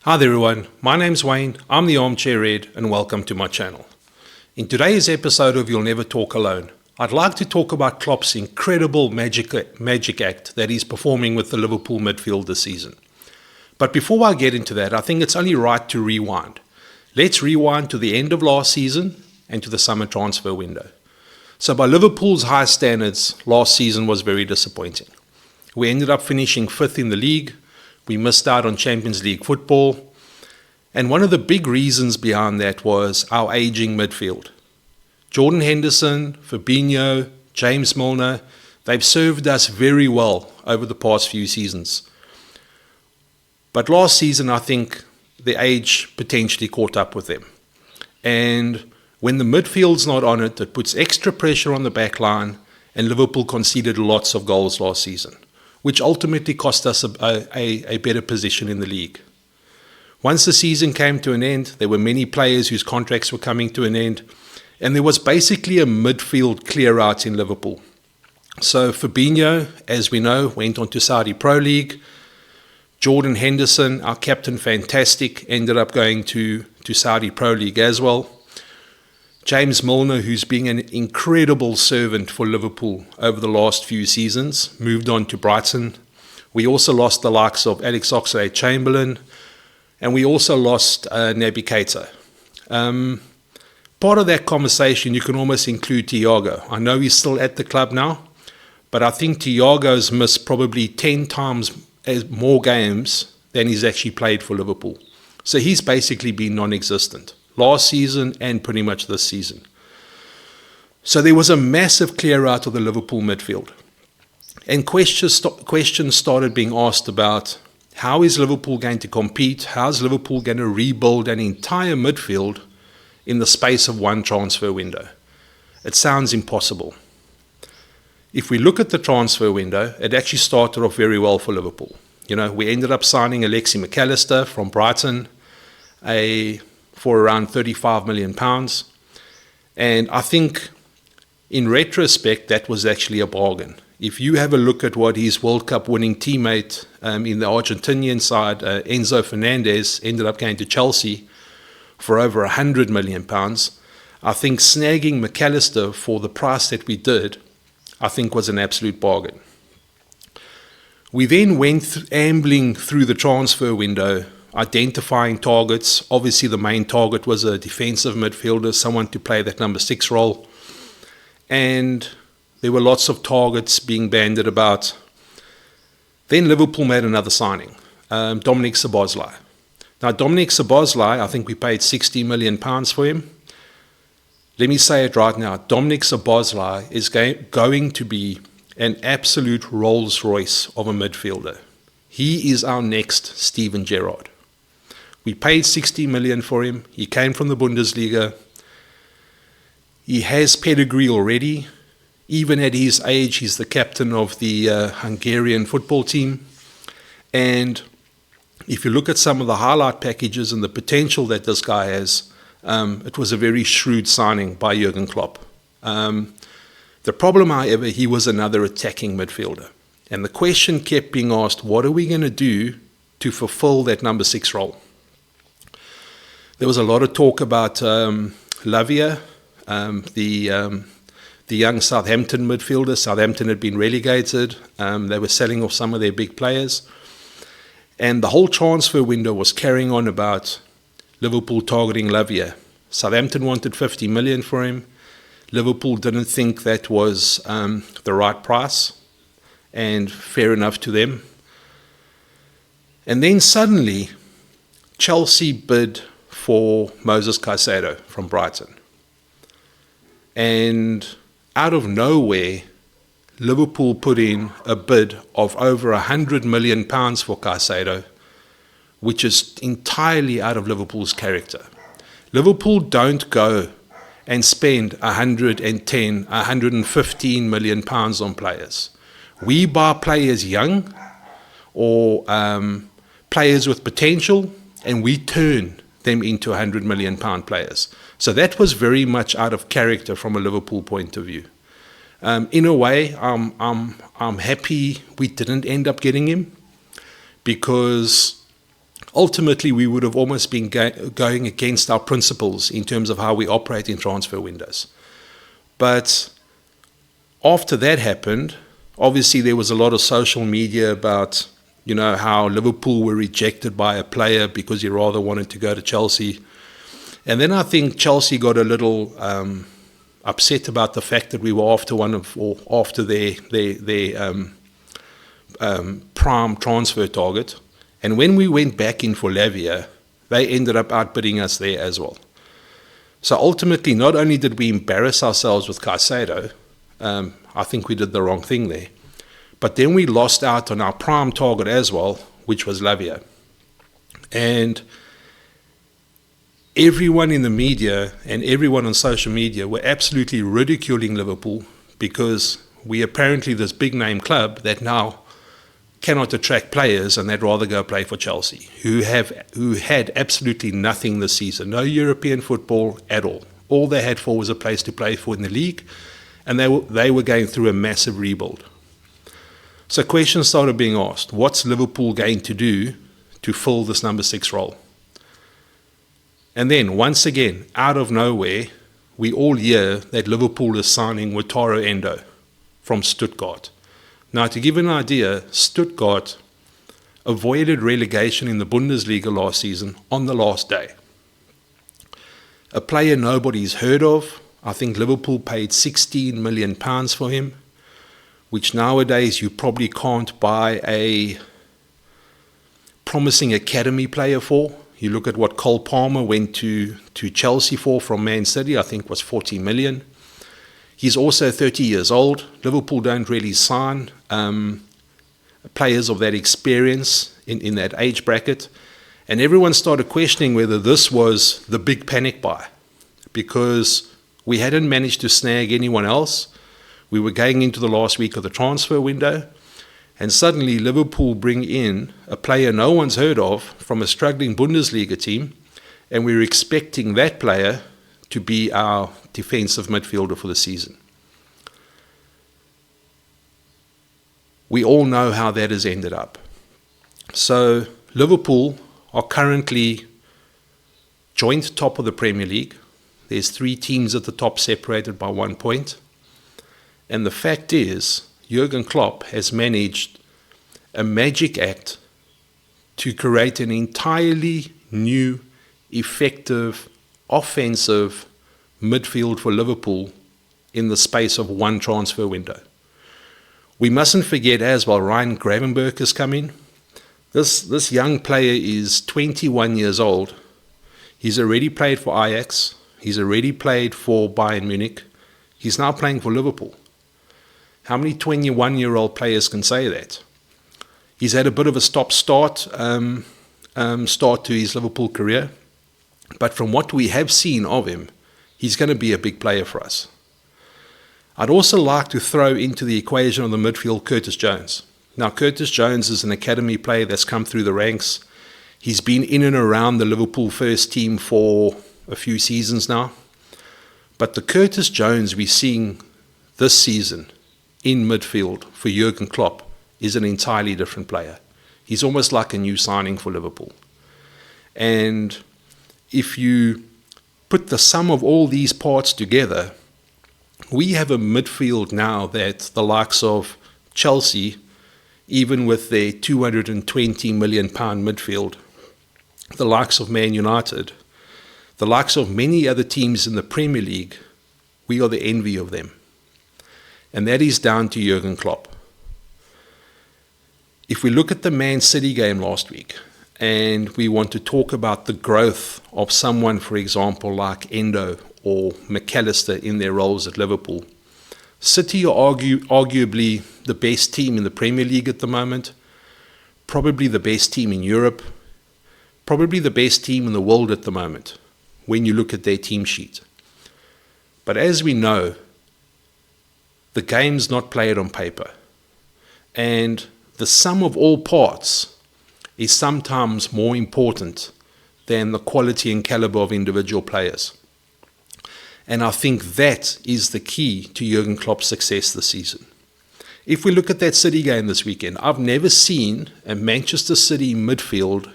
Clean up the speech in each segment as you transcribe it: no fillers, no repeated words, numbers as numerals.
Hi there everyone, my name's Wayne, I'm the Armchair Red and welcome to my channel. In today's episode of You'll Never Talk Alone, I'd like to talk about Klopp's incredible magic act that he's performing with the Liverpool midfield this season. But before I get into that, I think it's only right to rewind. Let's rewind to the end of last season and to the summer transfer window. So by Liverpool's high standards, last season was very disappointing. We ended up finishing 5th in the league. We missed out on Champions League football. And one of the big reasons behind that was our aging midfield. Jordan Henderson, Fabinho, James Milner, they've served us very well over the past few seasons. But last season, I think the age potentially caught up with them. And when the midfield's not on it, it puts extra pressure on the back line, and Liverpool conceded lots of goals last season, which ultimately cost us a better position in the league. Once the season came to an end, there were many players whose contracts were coming to an end, and there was basically a midfield clear-out in Liverpool. So Fabinho, as we know, went on to Saudi Pro League. Jordan Henderson, our captain, fantastic, ended up going to Saudi Pro League as well. James Milner, who's been an incredible servant for Liverpool over the last few seasons, moved on to Brighton. We also lost the likes of Alex Oxlade-Chamberlain, and we also lost Naby Keita. Part of that conversation, you can almost include Thiago. I know he's still at the club now, but I think Thiago's missed probably 10 times more games than he's actually played for Liverpool. So he's basically been non-existent last season and pretty much this season. So there was a massive clear out of the Liverpool midfield. And questions started being asked about how is Liverpool going to compete? How's Liverpool going to rebuild an entire midfield in the space of one transfer window? It sounds impossible. If we look at the transfer window, it actually started off very well for Liverpool. You know, we ended up signing Alexis McAllister from Brighton for around £35 million. And I think in retrospect, that was actually a bargain. If you have a look at what his World Cup winning teammate in the Argentinian side, Enzo Fernandez, ended up going to Chelsea for over £100 million, I think snagging McAllister for the price that we did, I think was an absolute bargain. We then went ambling through the transfer window, identifying targets. Obviously, the main target was a defensive midfielder, someone to play that number 6 role. And there were lots of targets being bandied about. Then Liverpool made another signing, Dominic Szoboszlai. Now, Dominic Szoboszlai, I think we paid £60 million for him. Let me say it right now. Dominic Szoboszlai is going to be an absolute Rolls Royce of a midfielder. He is our next Steven Gerrard. We paid $60 million for him. He came from the Bundesliga. He has pedigree already. Even at his age, he's the captain of the Hungarian football team. And if you look at some of the highlight packages and the potential that this guy has, it was a very shrewd signing by Jurgen Klopp. The problem, however, he was another attacking midfielder. And the question kept being asked, what are we going to do to fulfill that number 6 role? There was a lot of talk about Lavia, the young Southampton midfielder. Southampton had been relegated. They were selling off some of their big players. And the whole transfer window was carrying on about Liverpool targeting Lavia. Southampton wanted 50 million for him. Liverpool didn't think that was the right price, and fair enough to them. And then suddenly, Chelsea bid for Moses Caicedo from Brighton. And out of nowhere, Liverpool put in a bid of over £100 million for Caicedo, which is entirely out of Liverpool's character. Liverpool don't go and spend 110, 115 million pounds on players. We buy players young or players with potential, and we turn them into 100 million pound players. So that was very much out of character from a Liverpool point of view. In a way, I'm happy we didn't end up getting him, because ultimately we would have almost been going against our principles in terms of how we operate in transfer windows. But after that happened, obviously there was a lot of social media about, how Liverpool were rejected by a player because he rather wanted to go to Chelsea. And then I think Chelsea got a little upset about the fact that we were after their prime transfer target. And when we went back in for Lavia, they ended up outbidding us there as well. So ultimately, not only did we embarrass ourselves with Caicedo, I think we did the wrong thing there, but then we lost out on our prime target as well, which was Lavia. And everyone in the media and everyone on social media were absolutely ridiculing Liverpool because we apparently this big name club that now cannot attract players, and they'd rather go play for Chelsea, who had absolutely nothing this season, no European football at all. All they had was a place to play for in the league, and they were going through a massive rebuild. So questions started being asked: what's Liverpool going to do to fill this number 6 role? And then once again, out of nowhere, we all hear that Liverpool is signing Wataru Endo from Stuttgart. Now, to give an idea, Stuttgart avoided relegation in the Bundesliga last season on the last day. A player nobody's heard of. I think Liverpool paid £16 million for him, which nowadays you probably can't buy a promising academy player for. You look at what Cole Palmer went to Chelsea for from Man City, I think was 40 million. He's also 30 years old. Liverpool don't really sign players of that experience in that age bracket. And everyone started questioning whether this was the big panic buy, because we hadn't managed to snag anyone else. We were going into the last week of the transfer window, and suddenly Liverpool bring in a player no one's heard of from a struggling Bundesliga team, and we're expecting that player to be our defensive midfielder for the season. We all know how that has ended up. So Liverpool are currently joint top of the Premier League. There's 3 teams at the top separated by 1 point. And the fact is, Jurgen Klopp has managed a magic act to create an entirely new, effective, offensive midfield for Liverpool in the space of 1 transfer window. We mustn't forget as well, Ryan Gravenberch has come in. This young player is 21 years old. He's already played for Ajax. He's already played for Bayern Munich. He's now playing for Liverpool. How many 21-year-old players can say that? He's had a bit of a stop-start start to his Liverpool career. But from what we have seen of him, he's going to be a big player for us. I'd also like to throw into the equation of the midfield Curtis Jones. Now, Curtis Jones is an academy player that's come through the ranks. He's been in and around the Liverpool first team for a few seasons now. But the Curtis Jones we're seeing this season in midfield for Jurgen Klopp is an entirely different player. He's almost like a new signing for Liverpool. And if you put the sum of all these parts together, we have a midfield now that the likes of Chelsea, even with their £220 million midfield, the likes of Man United, the likes of many other teams in the Premier League, we are the envy of them. And that is down to Jurgen Klopp. If we look at the Man City game last week, and we want to talk about the growth of someone, for example, like Endo or McAllister in their roles at Liverpool, City are arguably the best team in the Premier League at the moment, probably the best team in Europe, probably the best team in the world at the moment, when you look at their team sheet. But as we know, the game's not played on paper. And the sum of all parts is sometimes more important than the quality and caliber of individual players. And I think that is the key to Jurgen Klopp's success this season. If we look at that City game this weekend, I've never seen a Manchester City midfield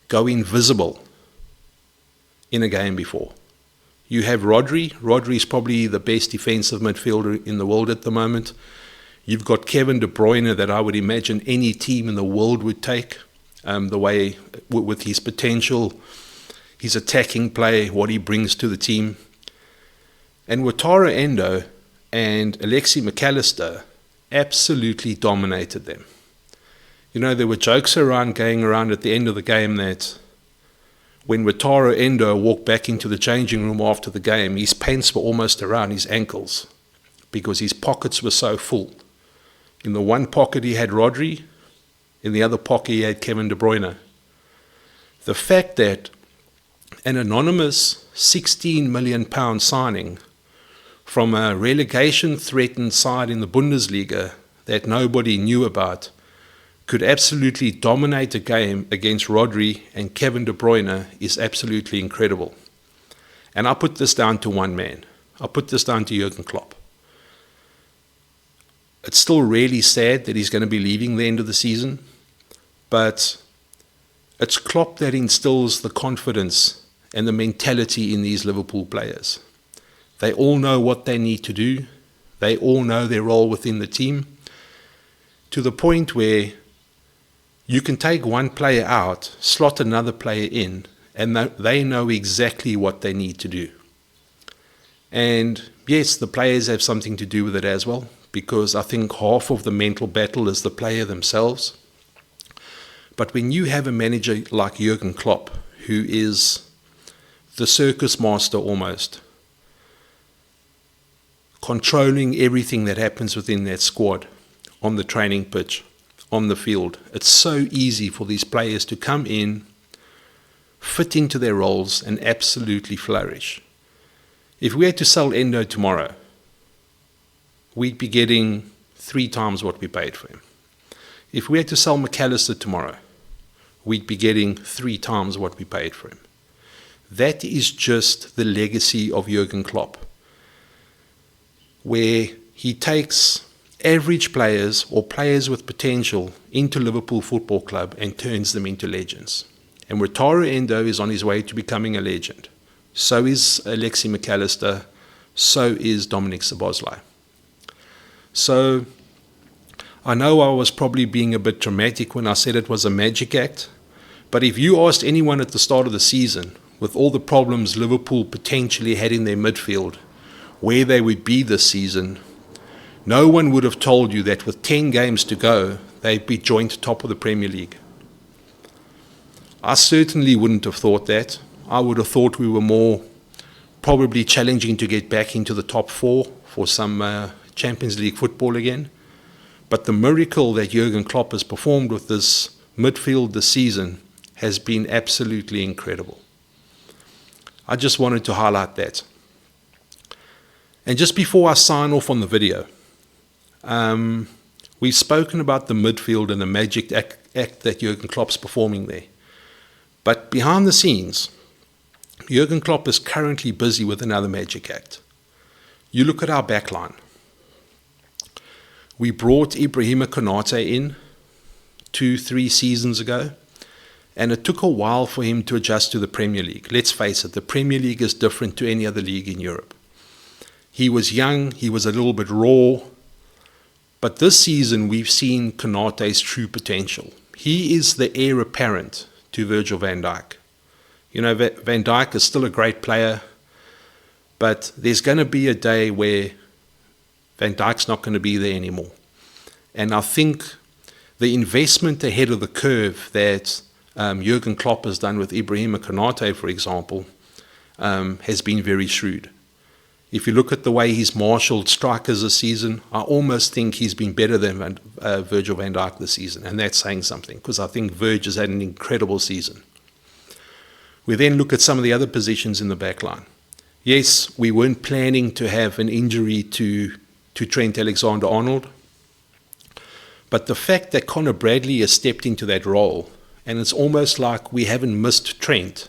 go invisible in a game before. You have Rodri. Rodri is probably the best defensive midfielder in the world at the moment. You've got Kevin De Bruyne that I would imagine any team in the world would take, the way with his potential, his attacking play, what he brings to the team. And Wataru Endo and Alexi McAllister absolutely dominated them. You know, there were jokes going around at the end of the game that when Wataru Endo walked back into the changing room after the game, his pants were almost around his ankles because his pockets were so full. In the one pocket he had Rodri, in the other pocket he had Kevin De Bruyne. The fact that an anonymous £16 million signing from a relegation-threatened side in the Bundesliga that nobody knew about could absolutely dominate a game against Rodri and Kevin De Bruyne is absolutely incredible. And I put this down to one man. I put this down to Jurgen Klopp. It's still really sad that he's going to be leaving the end of the season, but it's Klopp that instills the confidence and the mentality in these Liverpool players. They all know what they need to do. They all know their role within the team, to the point where you can take one player out, slot another player in, and they know exactly what they need to do. And yes, the players have something to do with it as well, because I think half of the mental battle is the player themselves. But when you have a manager like Jurgen Klopp, who is the circus master almost, controlling everything that happens within that squad, on the training pitch, on the field, it's so easy for these players to come in, fit into their roles, and absolutely flourish. If we had to sell Endo tomorrow, we'd be getting 3 times what we paid for him. If we had to sell McAllister tomorrow, we'd be getting 3 times what we paid for him. That is just the legacy of Jurgen Klopp, where he takes average players or players with potential into Liverpool Football Club and turns them into legends. And Wataru Endo is on his way to becoming a legend. So is Alexi McAllister. So is Dominic Szoboszlai. So I know I was probably being a bit dramatic when I said it was a magic act, but if you asked anyone at the start of the season, with all the problems Liverpool potentially had in their midfield, where they would be this season, no one would have told you that with 10 games to go, they'd be joint top of the Premier League. I certainly wouldn't have thought that. I would have thought we were more probably challenging to get back into the top 4 for some Champions League football again. But the miracle that Jurgen Klopp has performed with this midfield this season has been absolutely incredible. I just wanted to highlight that. And just before I sign off on the video, we've spoken about the midfield and the magic act that Jurgen Klopp's performing there. But behind the scenes, Jurgen Klopp is currently busy with another magic act. You look at our backline. We brought Ibrahima Konate in 2-3 seasons ago, and it took a while for him to adjust to the Premier League. Let's face it, the Premier League is different to any other league in Europe. He was young, he was a little bit raw, but this season we've seen Konate's true potential. He is the heir apparent to Virgil van Dijk. You know, Van Dijk is still a great player, but there's going to be a day where Van Dijk's not going to be there anymore. And I think the investment ahead of the curve that Jurgen Klopp has done with Ibrahima Konate, for example, has been very shrewd. If you look at the way he's marshaled strikers this season, I almost think he's been better than Virgil van Dijk this season. And that's saying something, because I think Virg has had an incredible season. We then look at some of the other positions in the back line. Yes, we weren't planning to have an injury to Trent Alexander-Arnold, but the fact that Conor Bradley has stepped into that role, and it's almost like we haven't missed Trent,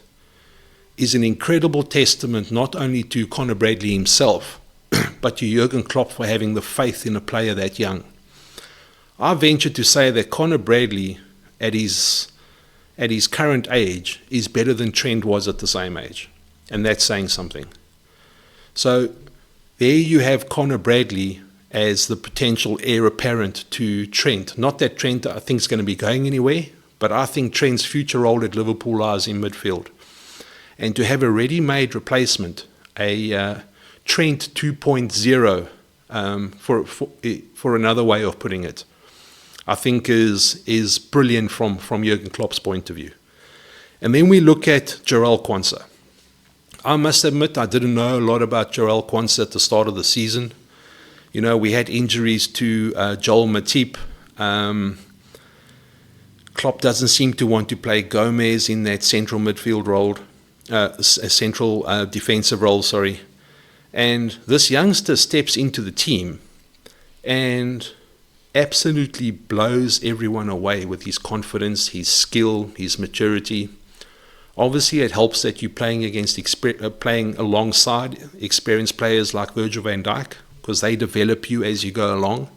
is an incredible testament not only to Conor Bradley himself, but to Jurgen Klopp for having the faith in a player that young. I venture to say that Conor Bradley, at his at his current age is better than Trent was at the same age. And that's saying something. So there you have Connor Bradley as the potential heir apparent to Trent. Not that Trent, I think, is going to be going anywhere, but I think Trent's future role at Liverpool lies in midfield. And to have a ready-made replacement, a Trent 2.0, for another way of putting it, I think is brilliant from Jurgen Klopp's point of view. And then we look at Jarell Quansah. I must admit, I didn't know a lot about Jarell Quansah at the start of the season. You know, we had injuries to Joel Matip. Klopp doesn't seem to want to play Gomez in that central midfield role, central defensive role, sorry. And this youngster steps into the team and absolutely blows everyone away with his confidence, his skill, his maturity. Obviously, it helps that you're playing alongside experienced players like Virgil van Dijk, because they develop you as you go along.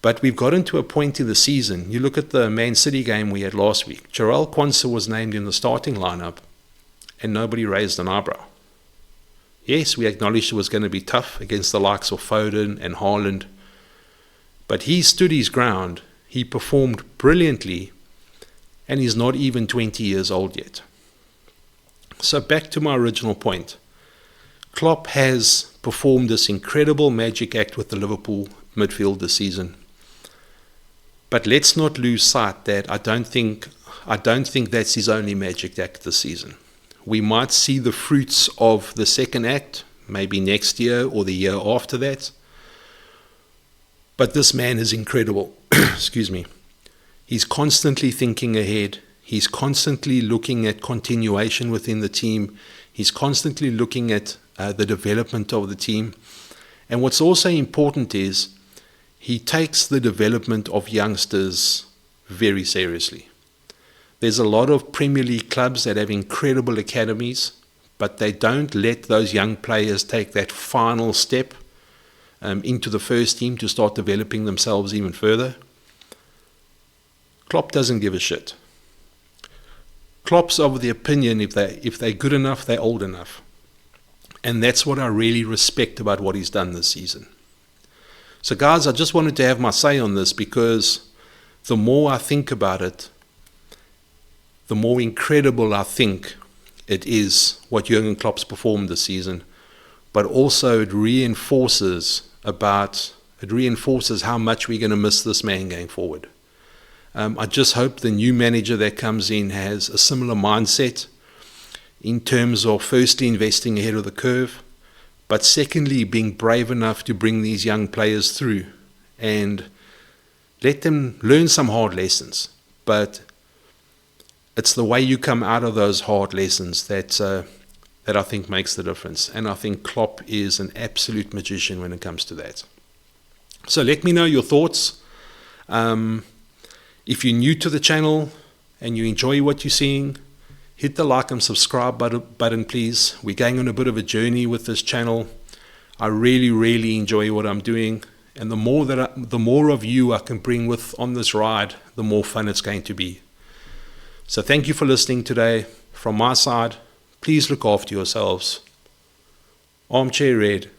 But we've gotten to a point in the season. You look at the Man City game we had last week. Jarell Quansah was named in the starting lineup, and nobody raised an eyebrow. Yes, we acknowledged it was going to be tough against the likes of Foden and Haaland, but he stood his ground. He performed brilliantly, and he's not even 20 years old yet. So back to my original point. Klopp has performed this incredible magic act with the Liverpool midfield this season. But let's not lose sight that I don't think that's his only magic act this season. We might see the fruits of the second act, maybe next year or the year after that. But this man is incredible. Excuse me. He's constantly thinking ahead. He's constantly looking at continuation within the team. He's constantly looking at the development of the team. And what's also important is he takes the development of youngsters very seriously. There's a lot of Premier League clubs that have incredible academies, but they don't let those young players take that final step into the first team to start developing themselves even further. Klopp doesn't give a shit. Klopp's of the opinion if they're good enough, they're old enough. And that's what I really respect about what he's done this season. So guys, I just wanted to have my say on this, because the more I think about it, the more incredible I think it is what Jurgen Klopp's performed this season. But also it reinforces how much we're going to miss this man going forward. I just hope the new manager that comes in has a similar mindset in terms of firstly investing ahead of the curve, but secondly being brave enough to bring these young players through and let them learn some hard lessons. But it's the way you come out of those hard lessons that I think makes the difference. And I think Klopp is an absolute magician when it comes to that. So let me know your thoughts. If you're new to the channel and you enjoy what you're seeing, hit the like and subscribe button, please. We're going on a bit of a journey with this channel. I really, really enjoy what I'm doing. And the more of you I can bring with on this ride, the more fun it's going to be. So thank you for listening today. From my side, please look after yourselves. Armchair Red,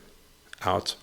out.